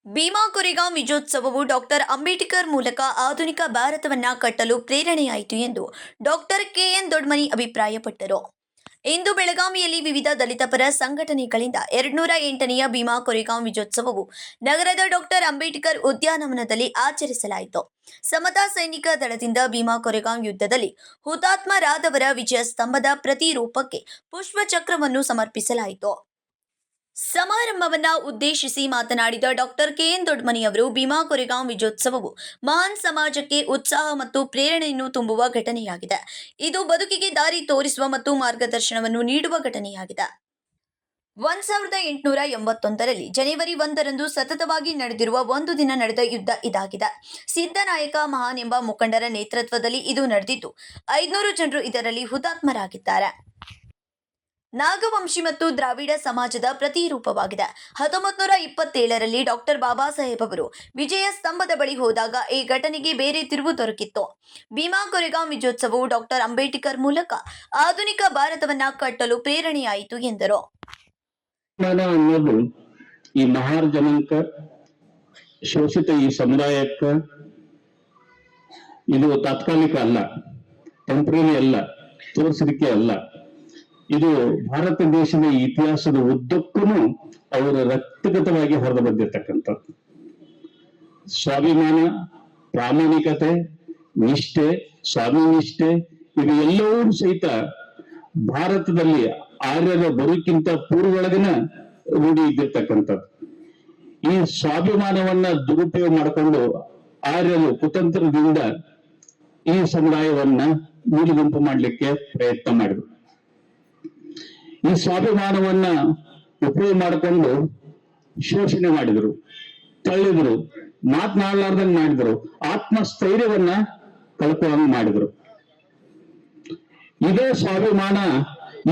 Bima Koregaon ವಿಜಯೋತ್ಸವವು doctor Ambedkar ಮೂಲಕ ಆಧುನಿಕ ಭಾರತವನ್ನ ಕಟ್ಟಲು ಪ್ರೇರಣೆಯಾಯಿತು ಎಂದು ಡಾಕ್ಟರ್ ಕೆಎನ್ ದೊಡ್ಮನಿ ಅಭಿಪ್ರಾಯಪಟ್ಟರು. ಇಂದು ಬೆಳಗಾವಿಯಲ್ಲಿ ವಿವಿಧ ದಲಿತ ಪರ ಸಂಘಟನೆಗಳಿಂದ 208ನೆಯ ಭೀಮಾ ಕೊರೆಗಾಂವ್ ವಿಜಯೋತ್ಸವವು ನಗರದ ಡಾಕ್ಟರ್ ಅಂಬೇಡ್ಕರ್ ಉದ್ಯಾನವನದಲ್ಲಿ ಆಚರಿಸಲಾಯಿತು. ಸಮತಾ ಸೈನಿಕ ದಳದಿಂದ ಭೀಮಾ ಕೊರೆಗಾಂವ್ ಯುದ್ಧದಲ್ಲಿ ಹುತಾತ್ಮರಾದವರ ವಿಜಯ ಸ್ತಂಭದ ಪ್ರತಿರೂಪಕ್ಕೆ ಪುಷ್ಪಚಕ್ರವನ್ನು ಸಮರ್ಪಿಸಲಾಯಿತು. ಸಮಾರಂಭವನ್ನ ಉದ್ದೇಶಿಸಿ ಮಾತನಾಡಿದ ಡಾಕ್ಟರ್ ಕೆಎನ್ ದೊಡ್ಮನಿ ಅವರು, ಭೀಮಾ ಕೊರೆಗಾಂವ್ ವಿಜಯೋತ್ಸವವು ಮಹಾನ್ ಸಮಾಜಕ್ಕೆ ಉತ್ಸಾಹ ಮತ್ತು ಪ್ರೇರಣೆಯನ್ನು ತುಂಬುವ ಘಟನೆಯಾಗಿದೆ. ಇದು ಬದುಕಿಗೆ ದಾರಿ ತೋರಿಸುವ ಮತ್ತು ಮಾರ್ಗದರ್ಶನವನ್ನು ನೀಡುವ ಘಟನೆಯಾಗಿದೆ. 1881ರಲ್ಲಿ ಜನವರಿ 1ರಂದು ಸತತವಾಗಿ ನಡೆದಿರುವ ಒಂದು ದಿನ ನಡೆದ ಯುದ್ಧ ಇದಾಗಿದೆ. ಸಿದ್ದನಾಯಕ ಮಹಾನ್ ಎಂಬ ಮುಖಂಡರ ನೇತೃತ್ವದಲ್ಲಿ ಇದು ನಡೆದಿದ್ದು 500 ಜನರು ಇದರಲ್ಲಿ ಹುತಾತ್ಮರಾಗಿದ್ದಾರೆ. ನಾಗವಂಶಿ ಮತ್ತು ದ್ರಾವಿಡ ಸಮಾಜದ ಪ್ರತಿರೂಪವಾಗಿದೆ. 1927ರಲ್ಲಿ ಡಾಕ್ಟರ್ ಬಾಬಾ ಸಾಹೇಬ್ ಅವರು ವಿಜಯ ಸ್ತಂಭದ ಬಳಿ ಹೋದಾಗ ಈ ಘಟನೆಗೆ ಬೇರೆ ತಿರುವು ದೊರಕಿತ್ತು. ಭೀಮಾ ಕೊರೆಗಾಂವ್ ವಿಜಯೋತ್ಸವವು ಡಾಕ್ಟರ್ ಅಂಬೇಡ್ಕರ್ ಮೂಲಕ ಆಧುನಿಕ ಭಾರತವನ್ನ ಕಟ್ಟಲು ಪ್ರೇರಣೆಯಾಯಿತು ಎಂದರು. ಅನ್ನೋದು ಈ ಮಹಾರ್ ಜನಾಂಗ ಶೋಷಿತ ಈ ಸಮುದಾಯಕ್ಕ ಇದು ತಾತ್ಕಾಲಿಕ ಅಲ್ಲ, ಟೆಂಪರರಿ ಅಲ್ಲ, ತೋರಿಸಲಿಕ್ಕೆ ಅಲ್ಲ. ಇದು ಭಾರತ ದೇಶದ ಇತಿಹಾಸದ ಉದ್ದಕ್ಕೂ ಅವರ ರಕ್ತಗತವಾಗಿ ಹೊರದು ಬಂದಿರತಕ್ಕಂಥದ್ದು. ಸ್ವಾಭಿಮಾನ, ಪ್ರಾಮಾಣಿಕತೆ, ನಿಷ್ಠೆ, ಸ್ವಾಮಿ ನಿಷ್ಠೆ ಇವು ಎಲ್ಲವೂ ಸಹಿತ ಭಾರತದಲ್ಲಿ ಆರ್ಯರ ಬದುಕಿಂತ ಪೂರ್ವೊಳಗಿನ ರೂಢಿ ಇದ್ದಿರ್ತಕ್ಕಂಥದ್ದು. ಈ ಸ್ವಾಭಿಮಾನವನ್ನ ದುರುಪಯೋಗ ಮಾಡಿಕೊಂಡು ಆರ್ಯರು ಕುತಂತ್ರದಿಂದ ಈ ಸಮುದಾಯವನ್ನ ಮೂಲೆಗುಂಪು ಮಾಡಲಿಕ್ಕೆ ಪ್ರಯತ್ನ ಮಾಡಿದ್ರು. ಈ ಸ್ವಾಭಿಮಾನವನ್ನ ಉಪಯೋಗ ಮಾಡಿಕೊಂಡು ಶೋಷಣೆ ಮಾಡಿದ್ರು, ತಳ್ಳಿದ್ರು, ಮಾತನಾಡಲಾರ್ದಂಗ್ ಮಾಡಿದ್ರು, ಆತ್ಮಸ್ಥೈರ್ಯವನ್ನ ಕಳ್ಕೊಳ್ಳಂಗ್ ಮಾಡಿದ್ರು. ಇದೇ ಸ್ವಾಭಿಮಾನ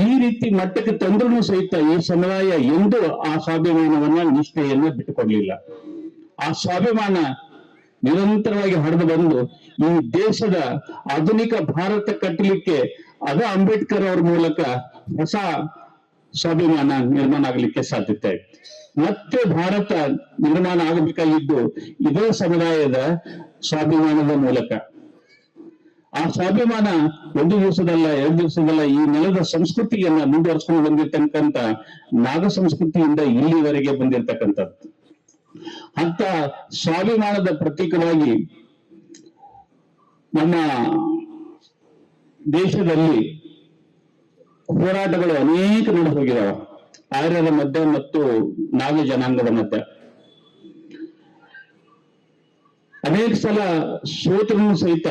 ಈ ರೀತಿ ಮಟ್ಟಕ್ಕೆ ತಂದ್ರೂ ಸಹಿತ ಈ ಸಮುದಾಯ ಎಂದೂ ಆ ಸ್ವಾಭಿಮಾನವನ್ನ ನಿಷ್ಠೆಯನ್ನ ಬಿಟ್ಟುಕೊಡ್ಲಿಲ್ಲ. ಆ ಸ್ವಾಭಿಮಾನ ನಿರಂತರವಾಗಿ ಹರಿದು ಬಂದು ಈ ದೇಶದ ಆಧುನಿಕ ಭಾರತ ಕಟ್ಟಲಿಕ್ಕೆ ಅದ ಅಂಬೇಡ್ಕರ್ ಅವರ ಮೂಲಕ ಹೊಸ ಸ್ವಾಭಿಮಾನ ನಿರ್ಮಾಣ ಆಗಲಿಕ್ಕೆ ಸಾಧ್ಯತೆ ಆಯ್ತು. ಮತ್ತೆ ಭಾರತ ನಿರ್ಮಾಣ ಆಗಬೇಕಾಗಿದ್ದು ಇದೇ ಸಮುದಾಯದ ಸ್ವಾಭಿಮಾನದ ಮೂಲಕ. ಆ ಸ್ವಾಭಿಮಾನ ಒಂದು ದಿವಸದಲ್ಲ, 2 ದಿವಸದಲ್ಲ, ಈ ನೆಲದ ಸಂಸ್ಕೃತಿಯನ್ನ ಮುಂದುವರ್ಸ್ಕೊಂಡು ಬಂದಿರ್ತಕ್ಕಂಥ ನಾಗ ಸಂಸ್ಕೃತಿಯಿಂದ ಇಲ್ಲಿವರೆಗೆ ಬಂದಿರತಕ್ಕಂಥದ್ದು. ಅಂತ ಸ್ವಾಭಿಮಾನದ ಪ್ರತೀಕವಾಗಿ ನಮ್ಮ ದೇಶದಲ್ಲಿ ಹೋರಾಟಗಳು ಅನೇಕ ನಡೆದು ಹೋಗಿದಾವ, ಆರ್ಯರ ಮಧ್ಯೆ ಮತ್ತು ನಾಗ ಜನಾಂಗದ ಮಧ್ಯೆ. ಅನೇಕ ಸಲ ಸೋತರೂ ಸಹಿತ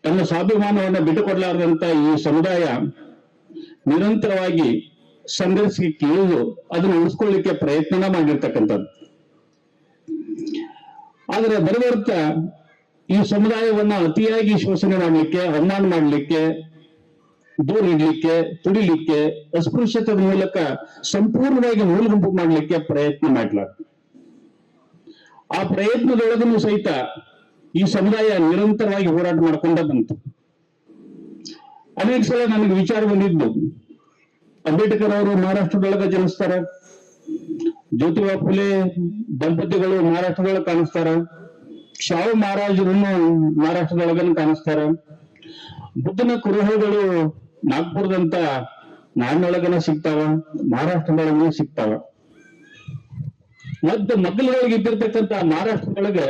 ತನ್ನ ಸ್ವಾಭಿಮಾನವನ್ನ ಬಿಟ್ಟುಕೊಡ್ಲಾರ್ದಂತ ಈ ಸಮುದಾಯ ನಿರಂತರವಾಗಿ ಸಂಘರ್ಷಕ್ಕೆ ಇಳಿದು ಅದನ್ನು ಉಳಿಸ್ಕೊಳ್ಳಿಕ್ಕೆ ಪ್ರಯತ್ನ ಮಾಡಿರ್ತಕ್ಕಂಥದ್ದು. ಆದರೆ ಬರಬರ್ತಾ ಈ ಸಮುದಾಯವನ್ನ ಅತಿಯಾಗಿ ಶೋಷಣೆ ಮಾಡಲಿಕ್ಕೆ, ಅವಮಾನ ಮಾಡಲಿಕ್ಕೆ, ದೂರ ಇಡ್ಲಿಕ್ಕೆ, ತುಡಿಲಿಕ್ಕೆ, ಅಸ್ಪೃಶ್ಯತೆ ಮೂಲಕ ಸಂಪೂರ್ಣವಾಗಿ ಮೂಲಗುಂಪು ಮಾಡಲಿಕ್ಕೆ ಪ್ರಯತ್ನ ಮಾಡ್ಲಾರ್ದು. ಆ ಪ್ರಯತ್ನದೊಳಗೂ ಸಹಿತ ಈ ಸಮುದಾಯ ನಿರಂತರವಾಗಿ ಹೋರಾಟ ಮಾಡ್ಕೊಂಡ ಬಂತು. ಅನೇಕ ಸಲ ನನಗೆ ವಿಚಾರ ಬಂದಿದ್ದು, ಅಂಬೇಡ್ಕರ್ ಅವರು ಮಹಾರಾಷ್ಟ್ರದೊಳಗ ಜನಿಸ್ತಾರ, ಜ್ಯೋತಿಬಾ ಫುಲೆ ದಂಪತಿಗಳು ಮಹಾರಾಷ್ಟ್ರದೊಳಗೆ ಕಾಣಿಸ್ತಾರ, ಶಾಹು ಮಹಾರಾಜರನ್ನು ಮಹಾರಾಷ್ಟ್ರದೊಳಗನ್ನು ಕಾಣಿಸ್ತಾರ, ಬುದ್ಧನ ಕುರುಹುಗಳು ನಾಗ್ಪುರದಂತ ನಾಡಿನೊಳಗನ ಸಿಗ್ತಾವ, ಮಹಾರಾಷ್ಟ್ರದೊಳಗನ ಸಿಗ್ತಾವ. ಮತ್ತು ಮಗ್ಗಲೊಳಗೆ ಇದ್ದಿರ್ತಕ್ಕಂಥ ಮಹಾರಾಷ್ಟ್ರದೊಳಗೆ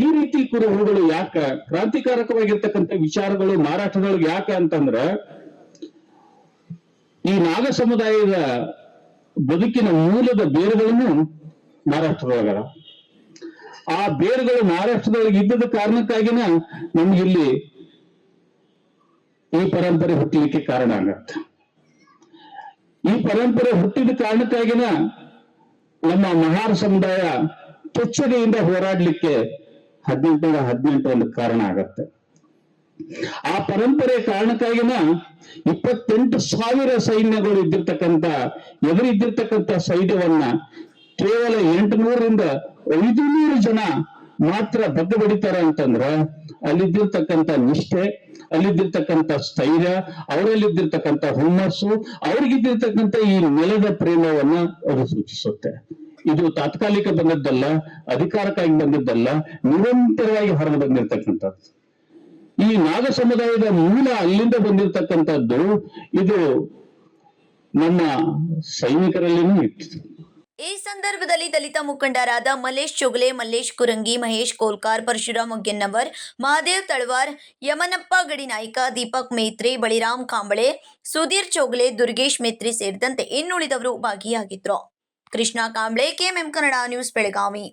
ಈ ರೀತಿ ಕುರುಹುಗಳು ಯಾಕ, ಕ್ರಾಂತಿಕಾರಕವಾಗಿರ್ತಕ್ಕಂಥ ವಿಚಾರಗಳು ಮಹಾರಾಷ್ಟ್ರದೊಳಗೆ ಯಾಕ ಅಂತಂದ್ರ ಈ ನಾಗ ಸಮುದಾಯದ ಬದುಕಿನ ಮೂಲದ ಬೇರುಗಳನ್ನು ಮಹಾರಾಷ್ಟ್ರದೊಳಗ, ಆ ಬೇರುಗಳು ಮಹಾರಾಷ್ಟ್ರದೊಳಗೆ ಇದ್ದದ ಕಾರಣಕ್ಕಾಗಿನ ನಮ್ಗಿಲ್ಲಿ ಈ ಪರಂಪರೆ ಹುಟ್ಟಲಿಕ್ಕೆ ಕಾರಣ ಆಗತ್ತೆ. ಈ ಪರಂಪರೆ ಹುಟ್ಟಿದ ಕಾರಣಕ್ಕಾಗಿನ ನಮ್ಮ ಮಹಾರ್ ಸಮುದಾಯ ತುಚ್ಛತೆಯಿಂದ ಹೋರಾಡ್ಲಿಕ್ಕೆ 1818 ಒಂದು ಕಾರಣ ಆಗತ್ತೆ. ಆ ಪರಂಪರೆ ಕಾರಣಕ್ಕಾಗಿನ 28,000 ಸೈನ್ಯಗಳು ಇದ್ದಿರ್ತಕ್ಕಂಥ, ಎದುರಿದ್ದಿರ್ತಕ್ಕಂಥ ಸೈನ್ಯವನ್ನ ಕೇವಲ 800ರಿಂದ 500 ಜನ ಮಾತ್ರ ಬಗ್ಗ ಬಡಿತಾರ ಅಂತಂದ್ರ ಅಲ್ಲಿದ್ದಿರ್ತಕ್ಕಂಥ ನಿಷ್ಠೆ, ಅಲ್ಲಿದ್ದಿರ್ತಕ್ಕಂಥ ಸ್ಥೈರ್ಯ, ಅವರಲ್ಲಿದ್ದಿರ್ತಕ್ಕಂಥ ಹುಮ್ಮಸ್ಸು, ಅವ್ರಿಗಿದ್ದಿರ್ತಕ್ಕಂಥ ಈ ನೆಲದ ಪ್ರೇಮವನ್ನ ಅದು ಸೂಚಿಸುತ್ತೆ. ಇದು ತಾತ್ಕಾಲಿಕ ಬಂದದ್ದಲ್ಲ, ಅಧಿಕಾರಕ್ಕಾಗಿ ಬಂದದ್ದಲ್ಲ, ನಿರಂತರವಾಗಿ ಹೊರಗೆ ಬಂದಿರತಕ್ಕಂಥದ್ದು. ಈ ನಾಗ ಸಮುದಾಯದ ಮೂಲ ಅಲ್ಲಿಂದ ಬಂದಿರತಕ್ಕಂಥದ್ದು. ಇದು ನಮ್ಮ ಸೈನಿಕರಲ್ಲಿನೂ ಇತ್ತು. ಈ ಸಂದರ್ಭದಲ್ಲಿ ದಲಿತ ಮುಖಂಡರಾದ ಮಲ್ಲೇಶ್ ಚೋಗಲೆ, ಮಲ್ಲೇಶ್ ಕುರಂಗಿ, ಮಹೇಶ್ ಕೋಲ್ಕಾರ್, ಪರಶುರಾಮ್ ಮೊಗ್ಗೆನ್ನವರ್, ಮಹಾದೇವ್ ತಳವಾರ್, ಯಮನಪ್ಪ ಗಡಿನಾಯ್ಕ, ದೀಪಕ್ ಮೇತ್ರೆ, ಬಳಿರಾಮ್ ಕಾಂಬಳೆ, ಸುಧೀರ್ ಚೋಗಲೆ, ದುರ್ಗೇಶ್ ಮೇತ್ರೆ ಸೇರಿದಂತೆ ಇನ್ನುಳಿದವರು ಭಾಗಿಯಾಗಿದ್ರು. Krishna Kamble, KMM Kannada news, Belagavi.